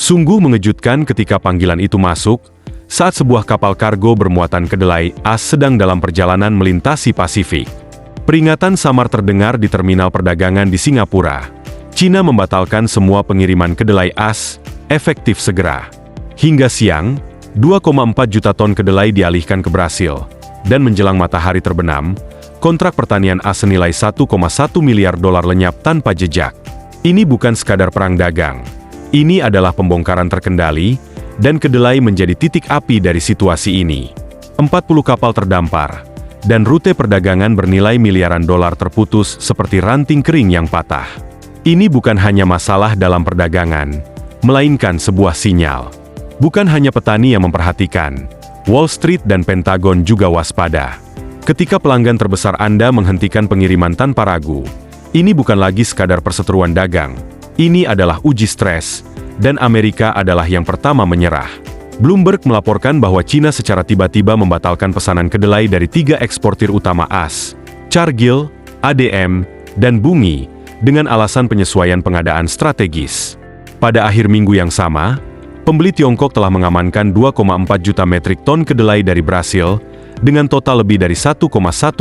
Sungguh mengejutkan ketika panggilan itu masuk, saat sebuah kapal kargo bermuatan kedelai AS sedang dalam perjalanan melintasi Pasifik. Peringatan samar terdengar di terminal perdagangan di Singapura. Cina membatalkan semua pengiriman kedelai AS, efektif segera. Hingga siang, 2,4 juta ton kedelai dialihkan ke Brasil. Dan menjelang matahari terbenam, kontrak pertanian AS senilai 1,1 miliar dolar lenyap tanpa jejak. Ini bukan sekadar perang dagang. Ini adalah pembongkaran terkendali, dan kedelai menjadi titik api dari situasi ini. 40 kapal terdampar, dan rute perdagangan bernilai miliaran dolar terputus seperti ranting kering yang patah. Ini bukan hanya masalah dalam perdagangan, melainkan sebuah sinyal. Bukan hanya petani yang memperhatikan, Wall Street dan Pentagon juga waspada. Ketika pelanggan terbesar Anda menghentikan pengiriman tanpa ragu, ini bukan lagi sekadar perseteruan dagang. Ini adalah uji stres, dan Amerika adalah yang pertama menyerah. Bloomberg melaporkan bahwa Cina secara tiba-tiba membatalkan pesanan kedelai dari 3 eksportir utama AS, Cargill, ADM, dan Bunge, dengan alasan penyesuaian pengadaan strategis. Pada akhir minggu yang sama, pembeli Tiongkok telah mengamankan 2,4 juta metrik ton kedelai dari Brasil, dengan total lebih dari 1,1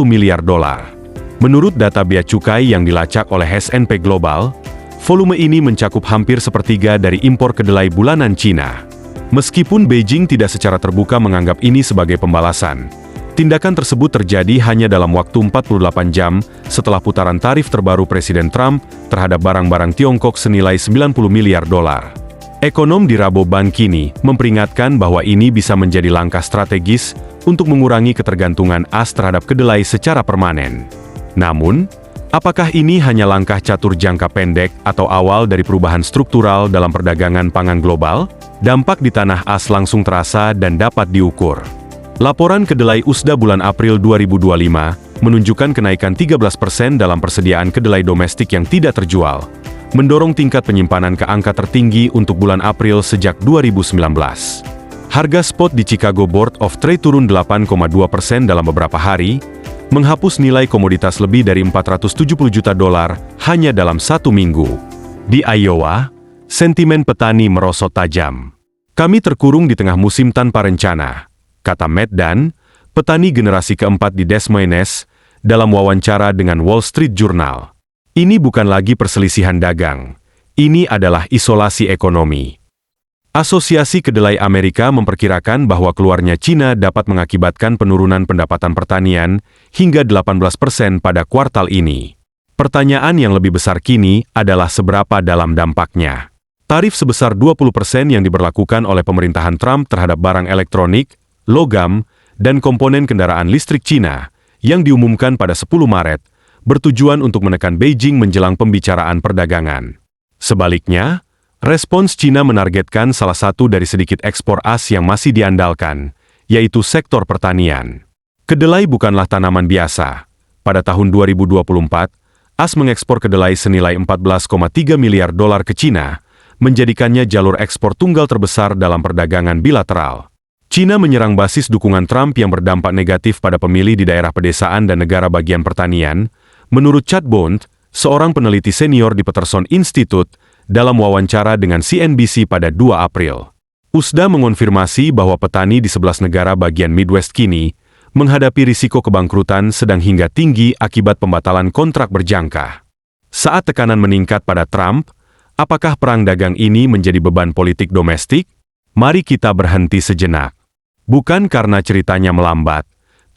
miliar dolar. Menurut data bea cukai yang dilacak oleh S&P Global, volume ini mencakup hampir sepertiga dari impor kedelai bulanan Cina. Meskipun Beijing tidak secara terbuka menganggap ini sebagai pembalasan, tindakan tersebut terjadi hanya dalam waktu 48 jam setelah putaran tarif terbaru Presiden Trump terhadap barang-barang Tiongkok senilai 90 miliar dolar. Ekonom di Rabobank kini memperingatkan bahwa ini bisa menjadi langkah strategis untuk mengurangi ketergantungan AS terhadap kedelai secara permanen. Namun, apakah ini hanya langkah catur jangka pendek atau awal dari perubahan struktural dalam perdagangan pangan global? Dampak di tanah AS langsung terasa dan dapat diukur. Laporan kedelai USDA bulan April 2025 menunjukkan kenaikan 13% dalam persediaan kedelai domestik yang tidak terjual, mendorong tingkat penyimpanan ke angka tertinggi untuk bulan April sejak 2019. Harga spot di Chicago Board of Trade turun 8,2% dalam beberapa hari, menghapus nilai komoditas lebih dari 470 juta dolar hanya dalam 1 minggu. Di Iowa, sentimen petani merosot tajam. Kami terkurung di tengah musim tanpa rencana, kata Matt Dunn, petani generasi keempat di Des Moines, dalam wawancara dengan Wall Street Journal. Ini bukan lagi perselisihan dagang, ini adalah isolasi ekonomi. Asosiasi Kedelai Amerika memperkirakan bahwa keluarnya Cina dapat mengakibatkan penurunan pendapatan pertanian hingga 18% pada kuartal ini. Pertanyaan yang lebih besar kini adalah seberapa dalam dampaknya. Tarif sebesar 20% yang diberlakukan oleh pemerintahan Trump terhadap barang elektronik, logam, dan komponen kendaraan listrik Cina, yang diumumkan pada 10 Maret, bertujuan untuk menekan Beijing menjelang pembicaraan perdagangan. Sebaliknya, respons Cina menargetkan salah satu dari sedikit ekspor AS yang masih diandalkan, yaitu sektor pertanian. Kedelai bukanlah tanaman biasa. Pada tahun 2024, AS mengekspor kedelai senilai 14,3 miliar dolar ke Cina, menjadikannya jalur ekspor tunggal terbesar dalam perdagangan bilateral. Cina menyerang basis dukungan Trump yang berdampak negatif pada pemilih di daerah pedesaan dan negara bagian pertanian, menurut Chad Bond, seorang peneliti senior di Peterson Institute, dalam wawancara dengan CNBC pada 2 April. USDA mengonfirmasi bahwa petani di 11 negara bagian Midwest kini menghadapi risiko kebangkrutan sedang hingga tinggi akibat pembatalan kontrak berjangka. Saat tekanan meningkat pada Trump, apakah perang dagang ini menjadi beban politik domestik? Mari kita berhenti sejenak. Bukan karena ceritanya melambat,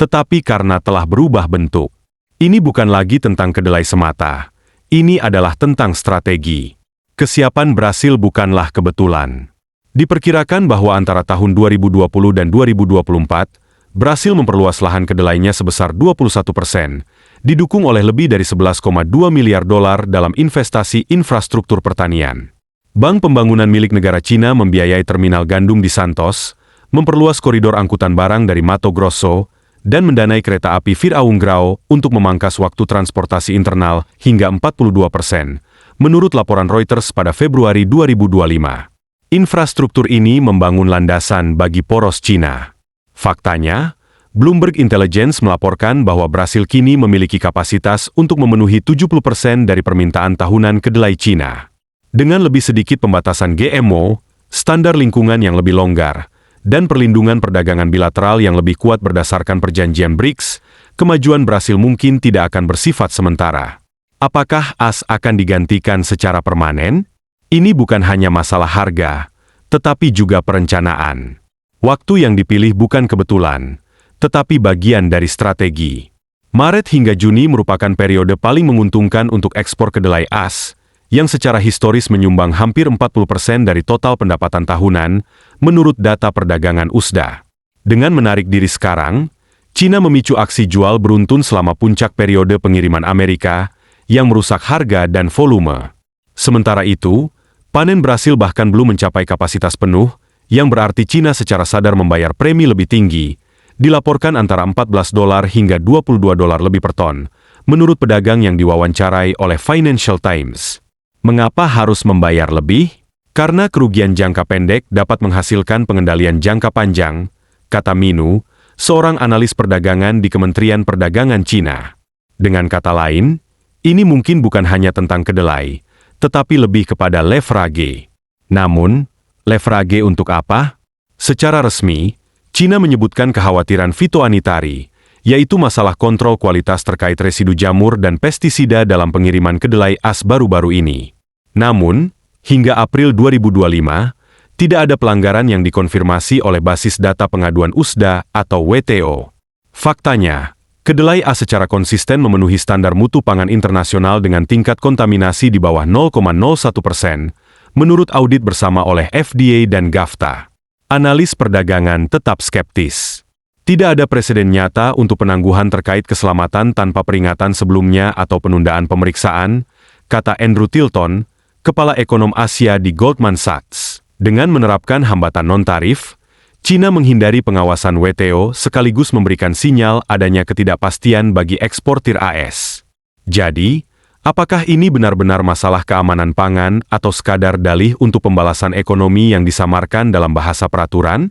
tetapi karena telah berubah bentuk. Ini bukan lagi tentang kedelai semata. Ini adalah tentang strategi. Kesiapan Brasil bukanlah kebetulan. Diperkirakan bahwa antara tahun 2020 dan 2024, Brasil memperluas lahan kedelainya sebesar 21%, didukung oleh lebih dari 11,2 miliar dolar dalam investasi infrastruktur pertanian. Bank Pembangunan milik negara Cina membiayai terminal gandum di Santos, memperluas koridor angkutan barang dari Mato Grosso, dan mendanai kereta api Viraungrau untuk memangkas waktu transportasi internal hingga 42%. Menurut laporan Reuters pada Februari 2025, infrastruktur ini membangun landasan bagi poros Cina. Faktanya, Bloomberg Intelligence melaporkan bahwa Brasil kini memiliki kapasitas untuk memenuhi 70% dari permintaan tahunan kedelai Cina. Dengan lebih sedikit pembatasan GMO, standar lingkungan yang lebih longgar, dan perlindungan perdagangan bilateral yang lebih kuat berdasarkan perjanjian BRICS, kemajuan Brasil mungkin tidak akan bersifat sementara. Apakah AS akan digantikan secara permanen? Ini bukan hanya masalah harga, tetapi juga perencanaan. Waktu yang dipilih bukan kebetulan, tetapi bagian dari strategi. Maret hingga Juni merupakan periode paling menguntungkan untuk ekspor kedelai AS, yang secara historis menyumbang hampir 40% dari total pendapatan tahunan, menurut data perdagangan USDA. Dengan menarik diri sekarang, Cina memicu aksi jual beruntun selama puncak periode pengiriman Amerika, yang merusak harga dan volume. Sementara itu, panen Brasil bahkan belum mencapai kapasitas penuh, yang berarti Cina secara sadar membayar premi lebih tinggi, dilaporkan antara $14 hingga $22 lebih per ton, menurut pedagang yang diwawancarai oleh Financial Times. Mengapa harus membayar lebih? Karena kerugian jangka pendek dapat menghasilkan pengendalian jangka panjang, kata Minu, seorang analis perdagangan di Kementerian Perdagangan Cina. Dengan kata lain, ini mungkin bukan hanya tentang kedelai, tetapi lebih kepada leverage. Namun, leverage untuk apa? Secara resmi, Cina menyebutkan kekhawatiran fitosanitari, yaitu masalah kontrol kualitas terkait residu jamur dan pestisida dalam pengiriman kedelai AS baru-baru ini. Namun, hingga April 2025, tidak ada pelanggaran yang dikonfirmasi oleh basis data pengaduan USDA atau WTO. Faktanya, kedelai AS secara konsisten memenuhi standar mutu pangan internasional dengan tingkat kontaminasi di bawah 0,01%, menurut audit bersama oleh FDA dan GAFTA. Analis perdagangan tetap skeptis. Tidak ada presiden nyata untuk penangguhan terkait keselamatan tanpa peringatan sebelumnya atau penundaan pemeriksaan, kata Andrew Tilton, kepala ekonom Asia di Goldman Sachs. Dengan menerapkan hambatan non-tarif, Cina menghindari pengawasan WTO sekaligus memberikan sinyal adanya ketidakpastian bagi eksportir AS. Jadi, apakah ini benar-benar masalah keamanan pangan atau sekadar dalih untuk pembalasan ekonomi yang disamarkan dalam bahasa peraturan?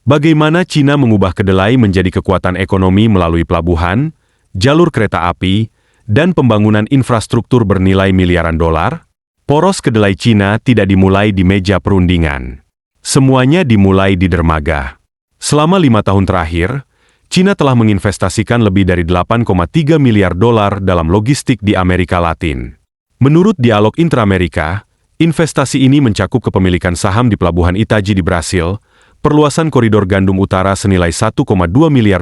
Bagaimana Cina mengubah kedelai menjadi kekuatan ekonomi melalui pelabuhan, jalur kereta api, dan pembangunan infrastruktur bernilai miliaran dolar? Poros kedelai Cina tidak dimulai di meja perundingan. Semuanya dimulai di dermaga. Selama 5 tahun terakhir, Cina telah menginvestasikan lebih dari $8,3 miliar dalam logistik di Amerika Latin. Menurut Dialog Intra-Amerika, investasi ini mencakup kepemilikan saham di Pelabuhan Itaji di Brasil, perluasan koridor gandum utara senilai $1,2 miliar,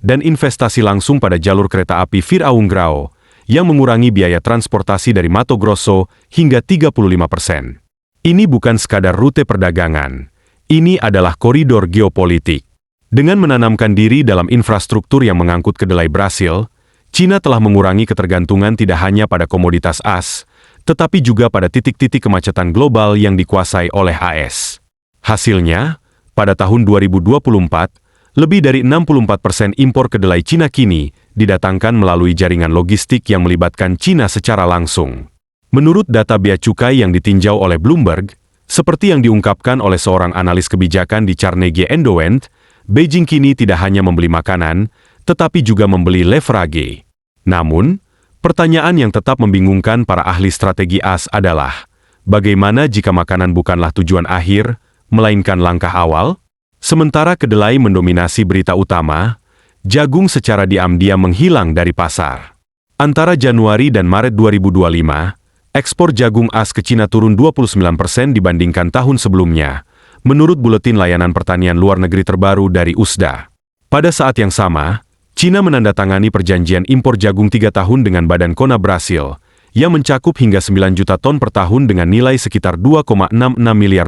dan investasi langsung pada jalur kereta api Viraungrao, yang mengurangi biaya transportasi dari Mato Grosso hingga 35%. Ini bukan sekadar rute perdagangan, ini adalah koridor geopolitik. Dengan menanamkan diri dalam infrastruktur yang mengangkut kedelai Brasil, Cina telah mengurangi ketergantungan tidak hanya pada komoditas AS, tetapi juga pada titik-titik kemacetan global yang dikuasai oleh AS. Hasilnya, pada tahun 2024, lebih dari 64% impor kedelai Cina kini didatangkan melalui jaringan logistik yang melibatkan Cina secara langsung. Menurut data bea cukai yang ditinjau oleh Bloomberg, seperti yang diungkapkan oleh seorang analis kebijakan di Carnegie Endowment, Beijing kini tidak hanya membeli makanan, tetapi juga membeli leverage. Namun, pertanyaan yang tetap membingungkan para ahli strategi AS adalah, bagaimana jika makanan bukanlah tujuan akhir, melainkan langkah awal? Sementara kedelai mendominasi berita utama, jagung secara diam-diam menghilang dari pasar. Antara Januari dan Maret 2025, ekspor jagung AS ke Cina turun 29% dibandingkan tahun sebelumnya, menurut Buletin Layanan Pertanian Luar Negeri terbaru dari USDA. Pada saat yang sama, Cina menandatangani perjanjian impor jagung 3 tahun dengan Badan Kona Brasil, yang mencakup hingga 9 juta ton per tahun dengan nilai sekitar $2,66 miliar,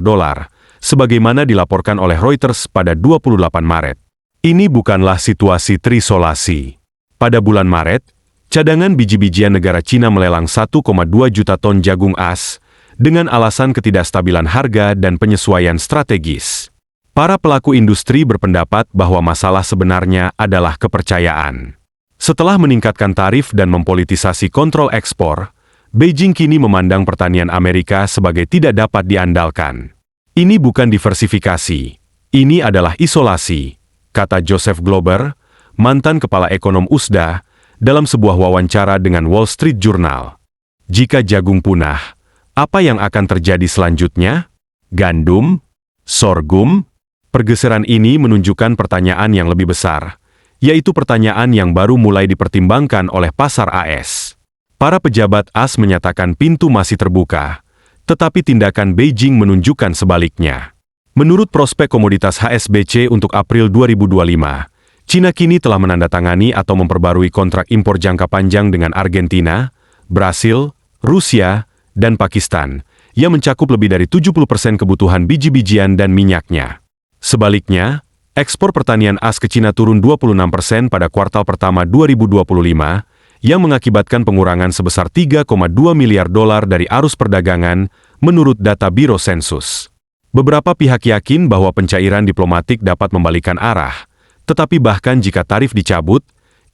sebagaimana dilaporkan oleh Reuters pada 28 Maret. Ini bukanlah situasi terisolasi. Pada bulan Maret, cadangan biji-bijian negara Cina melelang 1,2 juta ton jagung AS, dengan alasan ketidakstabilan harga dan penyesuaian strategis. Para pelaku industri berpendapat bahwa masalah sebenarnya adalah kepercayaan. Setelah meningkatkan tarif dan mempolitisasi kontrol ekspor, Beijing kini memandang pertanian Amerika sebagai tidak dapat diandalkan. Ini bukan diversifikasi, ini adalah isolasi, kata Joseph Glover, mantan kepala ekonom USDA, dalam sebuah wawancara dengan Wall Street Journal. Jika jagung punah, apa yang akan terjadi selanjutnya? Gandum? Sorghum? Pergeseran ini menunjukkan pertanyaan yang lebih besar, yaitu pertanyaan yang baru mulai dipertimbangkan oleh pasar AS. Para pejabat AS menyatakan pintu masih terbuka, tetapi tindakan Beijing menunjukkan sebaliknya. Menurut prospek komoditas HSBC untuk April 2025, China kini telah menandatangani atau memperbarui kontrak impor jangka panjang dengan Argentina, Brasil, Rusia, dan Pakistan, yang mencakup lebih dari 70% kebutuhan biji-bijian dan minyaknya. Sebaliknya, ekspor pertanian AS ke China turun 26% pada kuartal pertama 2025, yang mengakibatkan pengurangan sebesar 3,2 miliar dolar dari arus perdagangan, menurut data Biro Sensus. Beberapa pihak yakin bahwa pencairan diplomatik dapat membalikan arah, tetapi bahkan jika tarif dicabut,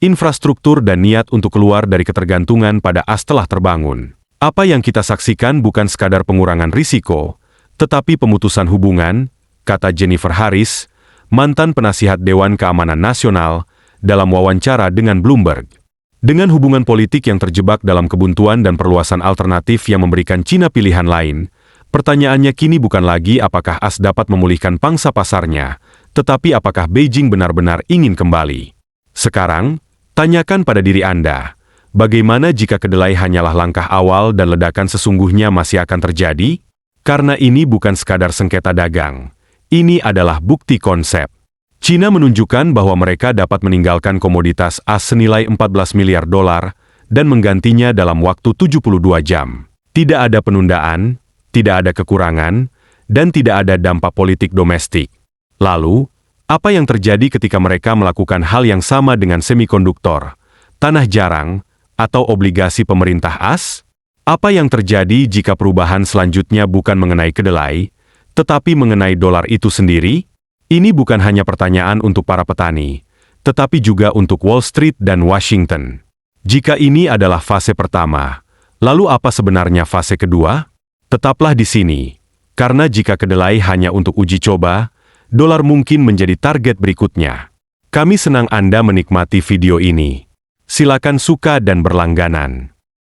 infrastruktur dan niat untuk keluar dari ketergantungan pada AS telah terbangun. Apa yang kita saksikan bukan sekadar pengurangan risiko, tetapi pemutusan hubungan, kata Jennifer Harris, mantan penasihat Dewan Keamanan Nasional, dalam wawancara dengan Bloomberg. Dengan hubungan politik yang terjebak dalam kebuntuan dan perluasan alternatif yang memberikan China pilihan lain, pertanyaannya kini bukan lagi apakah AS dapat memulihkan pangsa pasarnya, tetapi apakah Beijing benar-benar ingin kembali. Sekarang, tanyakan pada diri Anda, bagaimana jika kedelai hanyalah langkah awal dan ledakan sesungguhnya masih akan terjadi? Karena ini bukan sekadar sengketa dagang. Ini adalah bukti konsep. China menunjukkan bahwa mereka dapat meninggalkan komoditas AS senilai 14 miliar dolar dan menggantinya dalam waktu 72 jam. Tidak ada penundaan, tidak ada kekurangan, dan tidak ada dampak politik domestik. Lalu, apa yang terjadi ketika mereka melakukan hal yang sama dengan semikonduktor, tanah jarang, atau obligasi pemerintah AS? Apa yang terjadi jika perubahan selanjutnya bukan mengenai kedelai, tetapi mengenai dolar itu sendiri? Ini bukan hanya pertanyaan untuk para petani, tetapi juga untuk Wall Street dan Washington. Jika ini adalah fase pertama, lalu apa sebenarnya fase kedua? Tetaplah di sini, karena jika kedelai hanya untuk uji coba, dolar mungkin menjadi target berikutnya. Kami senang Anda menikmati video ini. Silakan suka dan berlangganan.